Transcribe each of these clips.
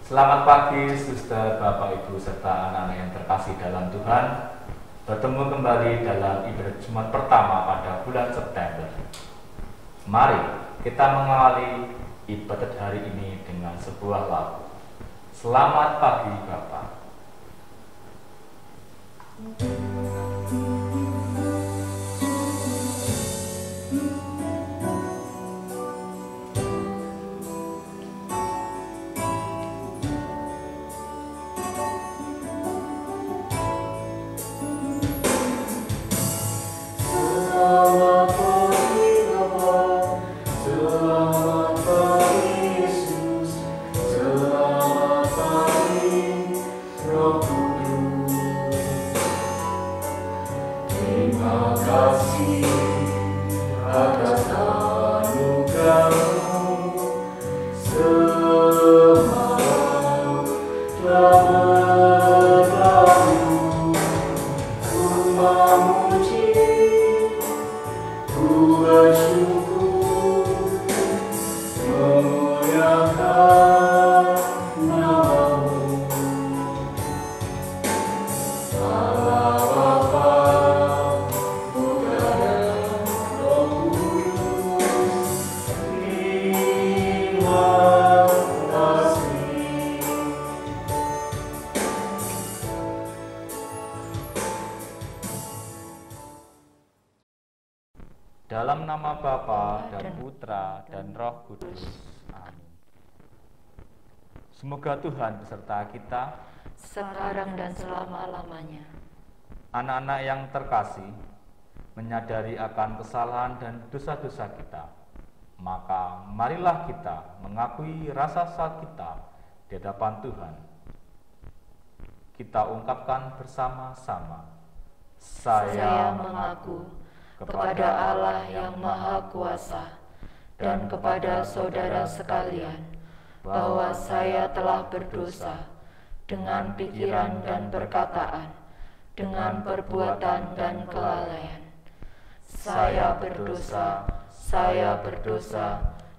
Selamat pagi, Suster, Bapak, Ibu, serta anak-anak yang terkasih dalam Tuhan. Bertemu kembali dalam ibadah Jumat pertama pada bulan September. Mari kita mengawali ibadah hari ini dengan sebuah lagu. Selamat pagi, Bapak. Dalam nama Bapa dan Putra dan Roh Kudus. Amin. Semoga Tuhan beserta kita sekarang dan selama-lamanya. Anak-anak yang terkasih, menyadari akan kesalahan dan dosa-dosa kita, maka marilah kita mengakui rasa salah kita di hadapan Tuhan. Kita ungkapkan bersama-sama. Saya mengaku kepada Allah yang Maha Kuasa dan kepada saudara sekalian bahwa saya telah berdosa dengan pikiran dan perkataan, dengan perbuatan dan kelalaian. Saya berdosa,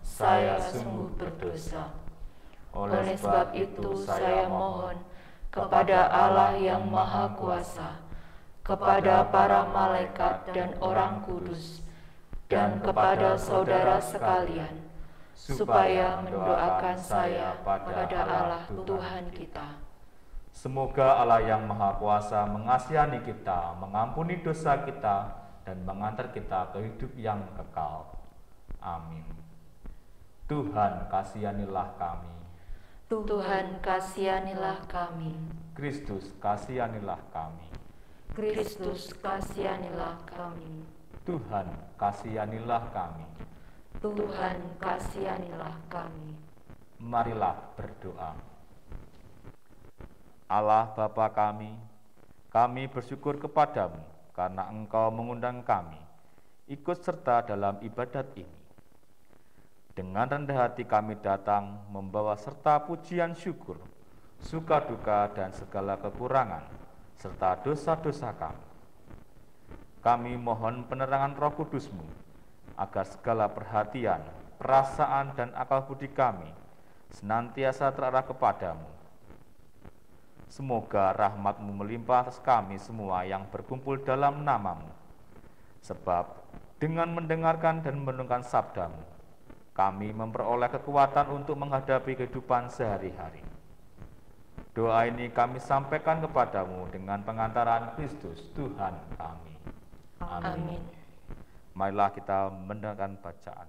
saya sungguh berdosa. Oleh sebab itu saya mohon kepada Allah yang Maha Kuasa, kepada para malaikat dan orang kudus, dan kepada saudara sekalian, supaya mendoakan saya pada Allah Tuhan kita. Semoga Allah yang Maha Kuasa mengasihani kita, mengampuni dosa kita, dan mengantar kita ke hidup yang kekal. Amin. Tuhan, kasihanilah kami. Tuhan, kasihanilah kami. Kristus, kasihanilah kami. Kristus, kasihanilah kami. Tuhan, kasihanilah kami. Tuhan, kasihanilah kami. Marilah berdoa. Allah Bapa kami bersyukur kepadamu karena Engkau mengundang kami ikut serta dalam ibadat ini. Dengan rendah hati kami datang membawa serta pujian syukur, suka duka dan segala kekurangan, serta dosa-dosa kami. Kami mohon penerangan Roh Kudus-Mu, agar segala perhatian, perasaan, dan akal budi kami senantiasa terarah kepadamu. Semoga rahmat-Mu melimpah atas kami semua yang berkumpul dalam nama-Mu. Sebab dengan mendengarkan dan merenungkan sabda-Mu, kami memperoleh kekuatan untuk menghadapi kehidupan sehari-hari. Doa ini kami sampaikan kepadamu dengan pengantaran Kristus Tuhan kami. Amin. Marilah kita mendengarkan bacaan.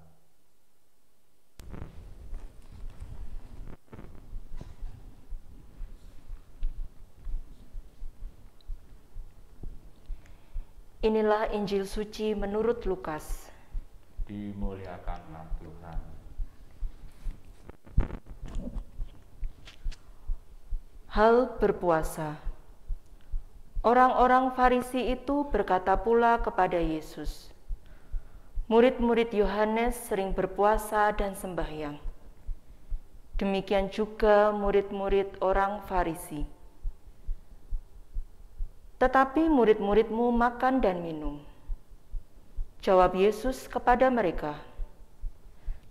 Inilah Injil suci menurut Lukas. Dimuliakanlah Tuhan. Hal berpuasa. Orang-orang Farisi itu berkata pula kepada Yesus, "Murid-murid Yohanes sering berpuasa dan sembahyang. Demikian juga murid-murid orang Farisi. Tetapi murid-murid-Mu makan dan minum." Jawab Yesus kepada mereka,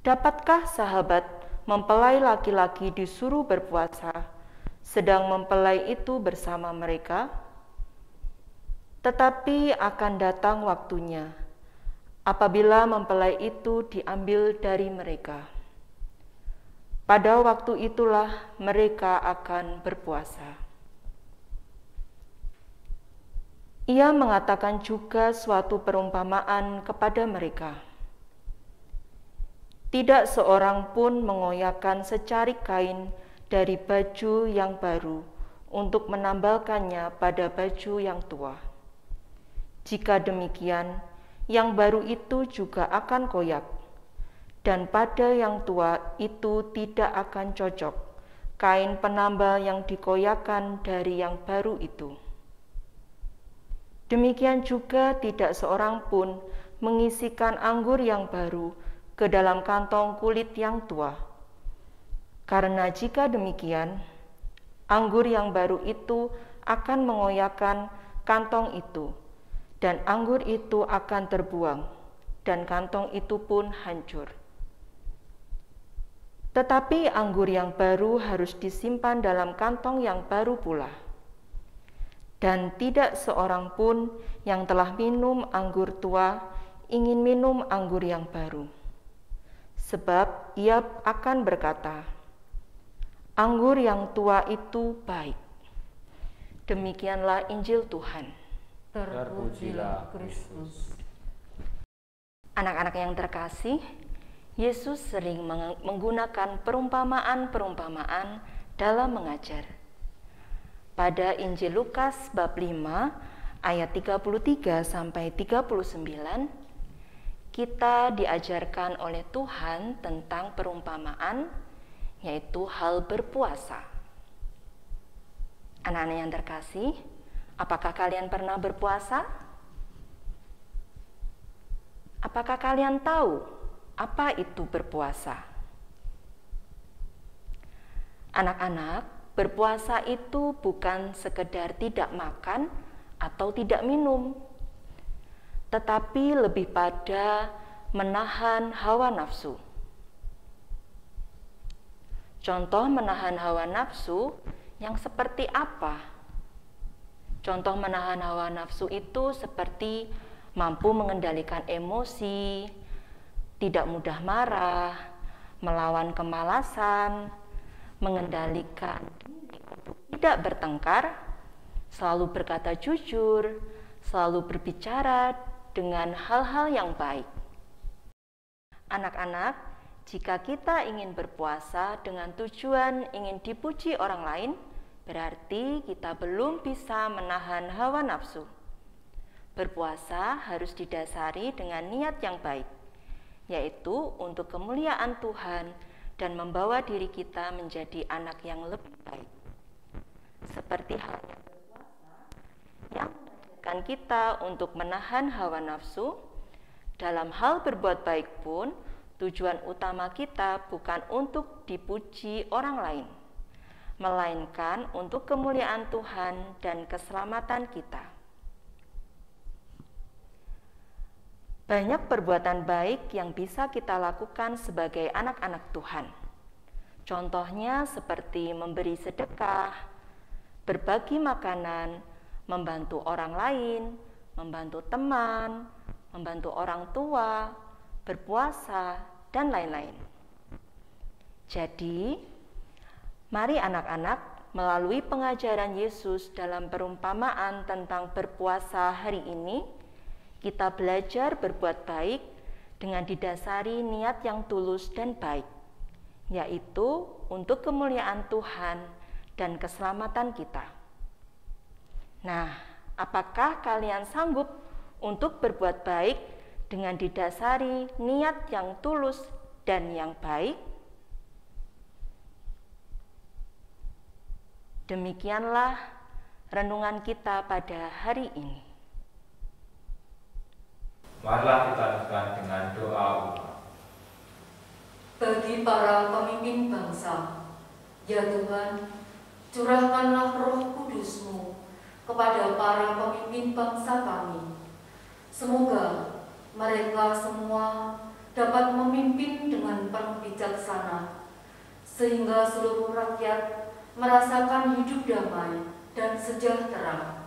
"Dapatkah sahabat mempelai laki-laki disuruh berpuasa, sedang mempelai itu bersama mereka? Tetapi akan datang waktunya, apabila mempelai itu diambil dari mereka. Pada waktu itulah mereka akan berpuasa. Ia mengatakan juga suatu perumpamaan kepada mereka. Tidak seorang pun mengoyakkan secarik kain dari baju yang baru untuk menambalkannya pada baju yang tua. Jika demikian, yang baru itu juga akan koyak, dan pada yang tua itu tidak akan cocok kain penambal yang dikoyakkan dari yang baru itu. Demikian juga tidak seorang pun mengisikan anggur yang baru ke dalam kantong kulit yang tua. Karena jika demikian, anggur yang baru itu akan mengoyakkan kantong itu, dan anggur itu akan terbuang, dan kantong itu pun hancur. Tetapi anggur yang baru harus disimpan dalam kantong yang baru pula. Dan tidak seorang pun yang telah minum anggur tua ingin minum anggur yang baru. Sebab ia akan berkata, anggur yang tua itu baik. Demikianlah Injil Tuhan. Terpujilah Kristus. Anak-anak yang terkasih, Yesus sering menggunakan perumpamaan-perumpamaan dalam mengajar. Pada Injil Lukas bab 5 ayat 33 sampai 39, kita diajarkan oleh Tuhan tentang perumpamaan, yaitu hal berpuasa. Anak-anak yang terkasih, apakah kalian pernah berpuasa? Apakah kalian tahu apa itu berpuasa? Anak-anak, berpuasa itu bukan sekedar tidak makan atau tidak minum, tetapi lebih pada menahan hawa nafsu. Contoh menahan hawa nafsu yang seperti apa? Contoh menahan hawa nafsu itu seperti mampu mengendalikan emosi, tidak mudah marah, melawan kemalasan, mengendalikan tidak bertengkar, selalu berkata jujur, selalu berbicara dengan hal-hal yang baik. Anak-anak, jika kita ingin berpuasa dengan tujuan ingin dipuji orang lain, berarti kita belum bisa menahan hawa nafsu. Berpuasa harus didasari dengan niat yang baik, yaitu untuk kemuliaan Tuhan dan membawa diri kita menjadi anak yang lebih baik. Seperti halnya berpuasa yang mengajarkan kita untuk menahan hawa nafsu, dalam hal berbuat baik pun tujuan utama kita bukan untuk dipuji orang lain, melainkan untuk kemuliaan Tuhan dan keselamatan kita. Banyak perbuatan baik yang bisa kita lakukan sebagai anak-anak Tuhan. Contohnya seperti memberi sedekah, berbagi makanan, membantu orang lain, membantu teman, membantu orang tua, berpuasa, dan lain-lain. Jadi, mari anak-anak melalui pengajaran Yesus dalam perumpamaan tentang berpuasa hari ini, kita belajar berbuat baik dengan didasari niat yang tulus dan baik, yaitu untuk kemuliaan Tuhan dan keselamatan kita. Nah, apakah kalian sanggup untuk berbuat baik dengan didasari niat yang tulus dan yang baik? Demikianlah renungan kita pada hari ini. Marilah kita lanjutkan dengan doa umat. Bagi para pemimpin bangsa, ya Tuhan, curahkanlah Roh Kudus-Mu kepada para pemimpin bangsa kami. Semoga mereka semua dapat memimpin dengan penuh bijaksana sehingga seluruh rakyat merasakan hidup damai dan sejahtera.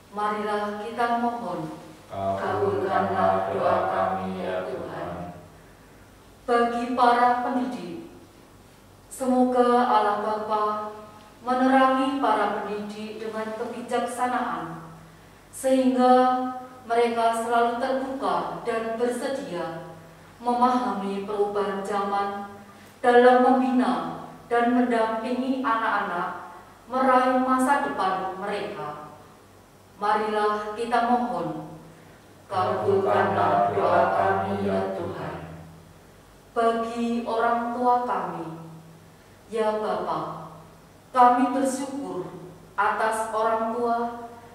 Marilah kita mohon. Kabulkanlah doa kami ya Tuhan. Bagi para pendidik, semoga Allah Bapa menerangi para pendidik dengan kebijaksanaan, sehingga mereka selalu terbuka dan bersedia memahami perubahan zaman dalam membina dan mendampingi anak-anak meraih masa depan mereka. Marilah kita mohon. Kabulkanlah doa kami ya Tuhan. Bagi orang tua kami, ya Bapa, kami bersyukur atas orang tua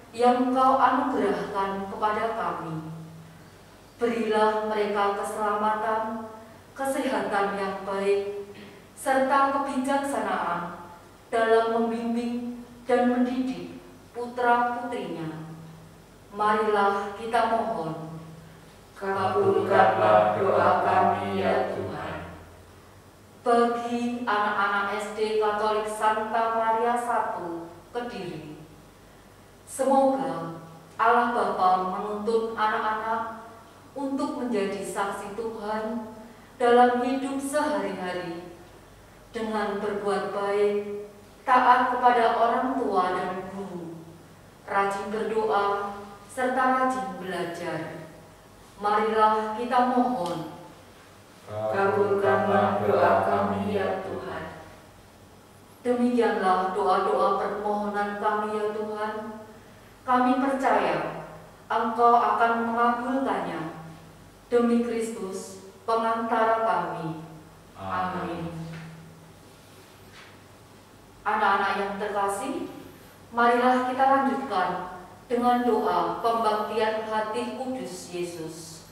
yang Engkau anugerahkan kepada kami. Berilah mereka keselamatan, kesehatan yang baik, serta kebijaksanaan dalam membimbing dan mendidik putra-putrinya. Marilah kita mohon. Kabulkanlah doa kami ya Tuhan. Bagi anak-anak SD Katolik Santa Maria I, Kediri, semoga Allah Bapa menuntun anak-anak untuk menjadi saksi Tuhan dalam hidup sehari-hari dengan berbuat baik, taat kepada orang tua dan guru, rajin berdoa, serta rajin belajar. Marilah kita mohon. Kabulkanlah doa kami ya Tuhan. Demikianlah doa-doa permohonan kami ya Tuhan. Kami percaya Engkau akan mengabulkannya. Demi Kristus, pengantara kami. Amin. Anak-anak yang terkasih, marilah kita lanjutkan dengan doa pembaktian hati kudus Yesus.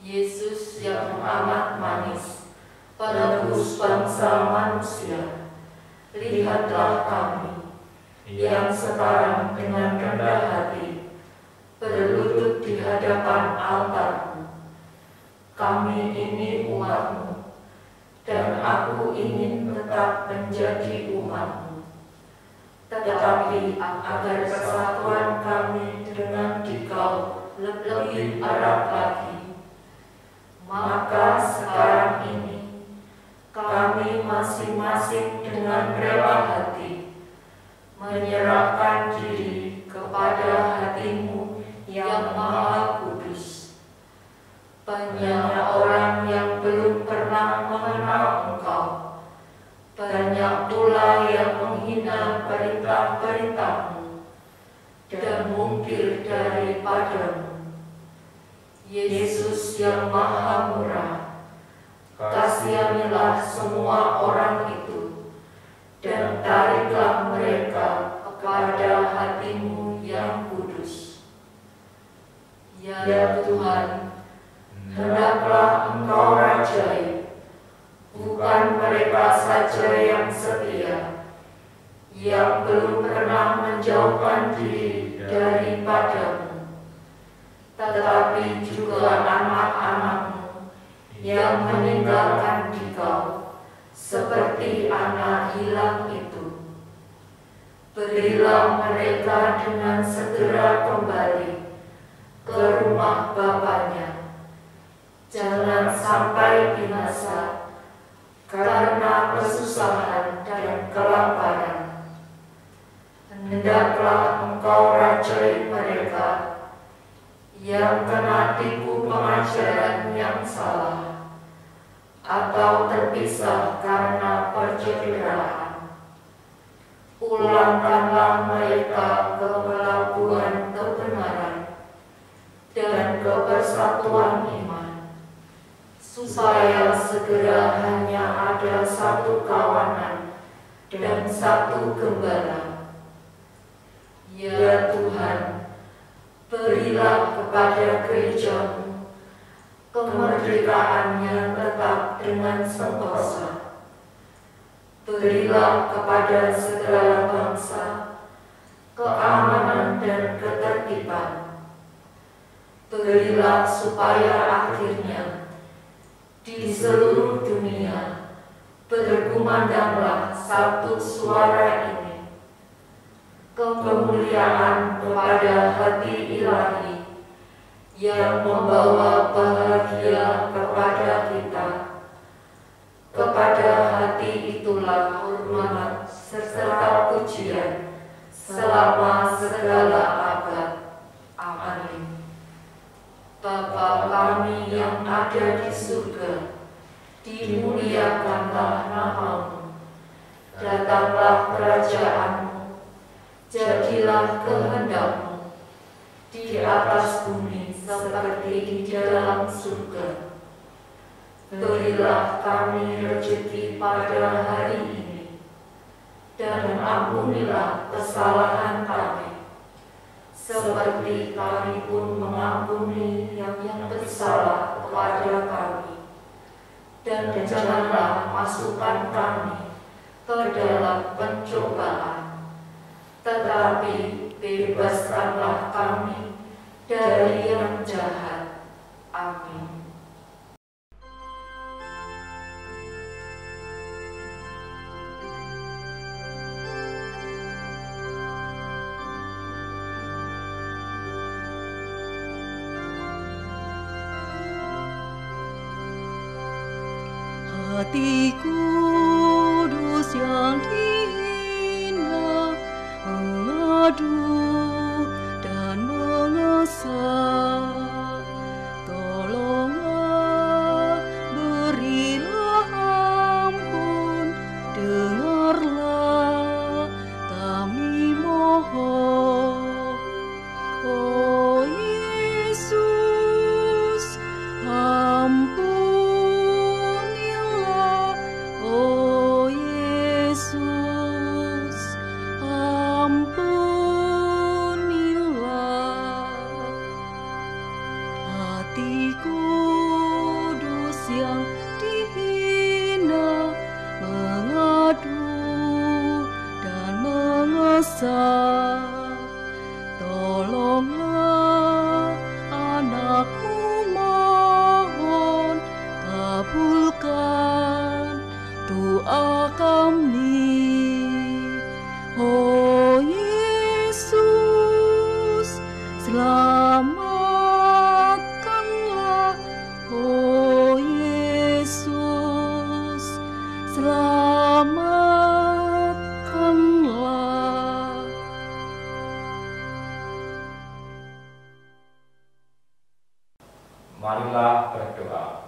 Yesus yang amat manis, penebus bangsa manusia, lihatlah kami yang sekarang dengan rendah hati berlutut di hadapan altar-Mu. Kami ini umat-Mu, dan aku ingin tetap menjadi umat-Mu. Tetapi agar persatuan kami dengan Dikau lebih erat lagi, maka sekarang ini kami masing-masing dengan rela hati menyerahkan diri kepada hati-Mu yang Maha Kudus. Banyak orang yang belum pernah mengenal Engkau, banyak pula yang menghina perintah-perintah-Mu dan mungkir daripada-Mu. Yesus yang Maha Murah, kasihanilah semua orang itu dan tariklah mereka kepada hati-Mu yang kudus. Ya Tuhan, hendaklah Engkau rajai, bukan mereka saja yang setia, yang belum pernah menjauhkan diri daripada-Mu, tetapi juga anak-anak-Mu yang meninggalkan Dikau, seperti anak hilang itu. Berilah mereka dengan segera kembali ke rumah Bapanya. Jangan sampai binasa karena kesusahan dan kelaparan. Hendaklah Engkau rajai mereka yang kena tipu pengajaran yang salah atau terpisah karena percederaan. Pulangkanlah mereka ke pelabuhan kebenaran dan ke persatuan iman, supaya segera hanya ada satu kawanan dan satu gembala. Ya Tuhan, berilah kepada gereja-Mu kemerdekaan yang tetap dengan sentosa. Berilah kepada segala bangsa keamanan dan ketertiban. Berilah supaya akhirnya di seluruh dunia berkumandanglah satu suara ini. Kemuliaan kepada hati ilahi yang membawa bahagia kepada kita. Kepada hati itulah hormat serta pujian selama segala abad. Amin. Bapa kami yang ada di surga, dimuliakanlah nama-Mu, datanglah kerajaan-Mu, jadilah kehendak-Mu, di atas bumi seperti di dalam surga. Berilah kami rezeki pada hari ini, dan ampunilah kesalahan kami, seperti kami pun mengampuni yang bersalah kepada kami. Dan janganlah masukkan kami ke dalam pencobaan, tetapi bebaskanlah kami dari yang jahat. Amin. Hati kudus yang dihina, mengadu dan mengesah, tolonglah, berilah ampun, dengarlah kami mohon. Oh Yesus, ampun. Tolonglah anakmu, mohon kabulkan doa kami. Oh Yesus, selamatkanlah. Oh Yesus, selamatkanlah. Marilah berdoa.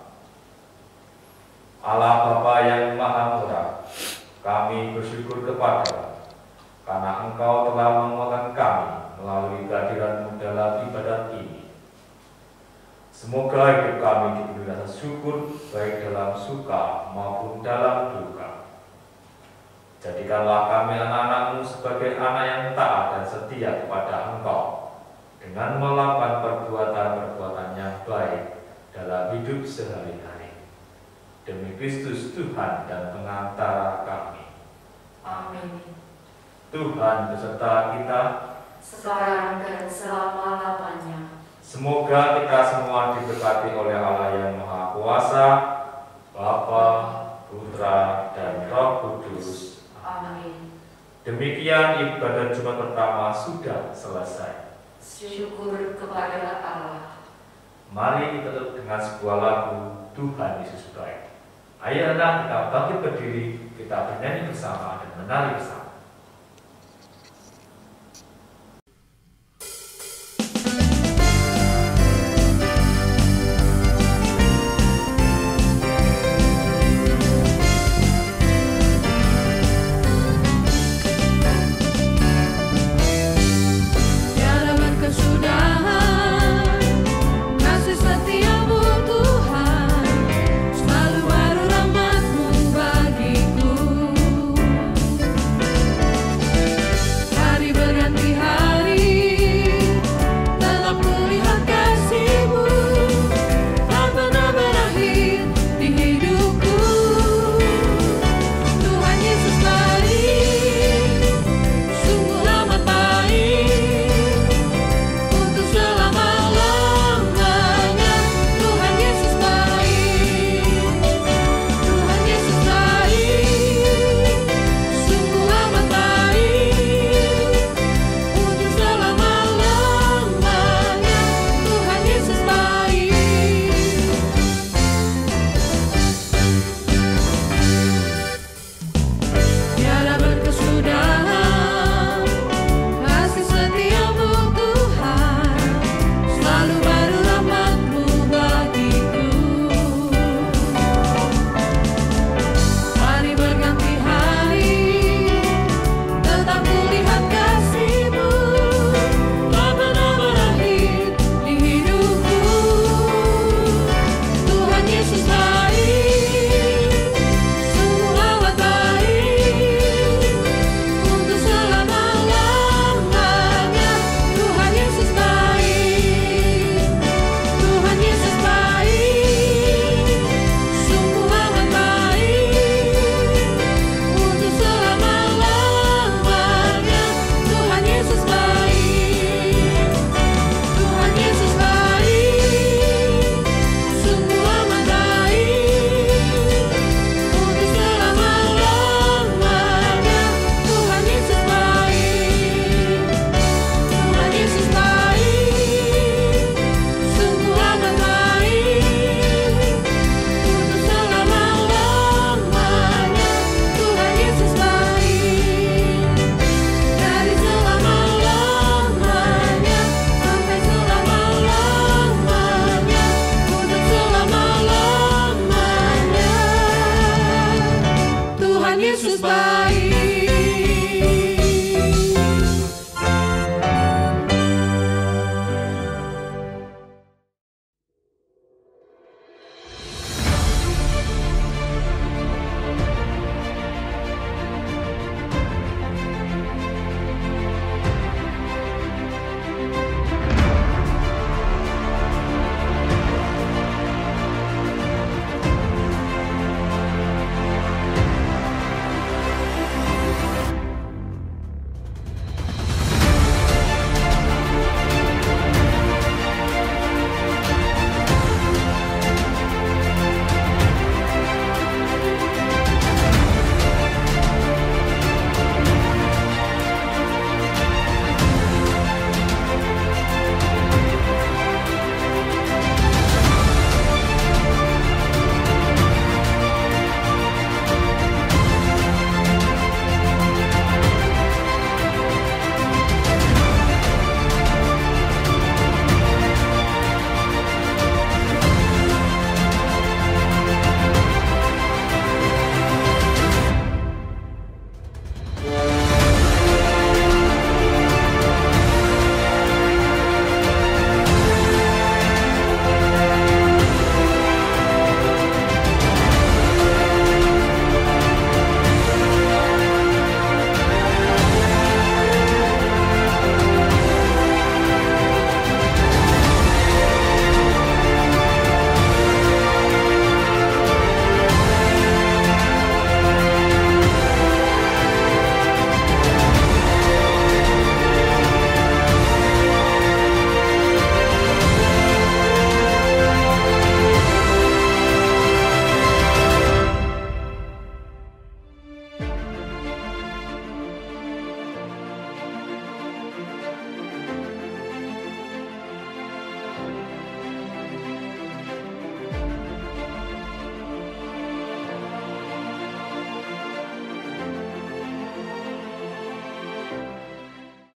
Allah Bapa yang Maha Murah, kami bersyukur kepada-Mu karena Engkau telah menguatkan kami melalui kehadiran-Mu dalam ibadat ini. Semoga hidup kami dipenuhi rasa syukur baik dalam suka maupun dalam duka. Jadikanlah kami anak-anak-Mu sebagai anak yang taat dan setia kepada Engkau, dengan melakukan perbuatan-perbuatan yang baik dalam hidup sehari-hari. Demi Kristus Tuhan dan pengantara kami. Amin. Tuhan beserta kita, sekarang dan selama-lamanya. Semoga kita semua diberkati oleh Allah yang Maha Kuasa, Bapa, Putra, dan Roh Kudus. Amin. Demikian ibadat Jumat pertama sudah selesai. Syukur kepada Allah. Mari kita tutup dengan sebuah lagu Tuhan Yesus Baik. Ayo anak, kita bangkit berdiri, kita bernyanyi bersama dan menari bersama. Selalu baru rahmat-Mu bagiku. Biarlah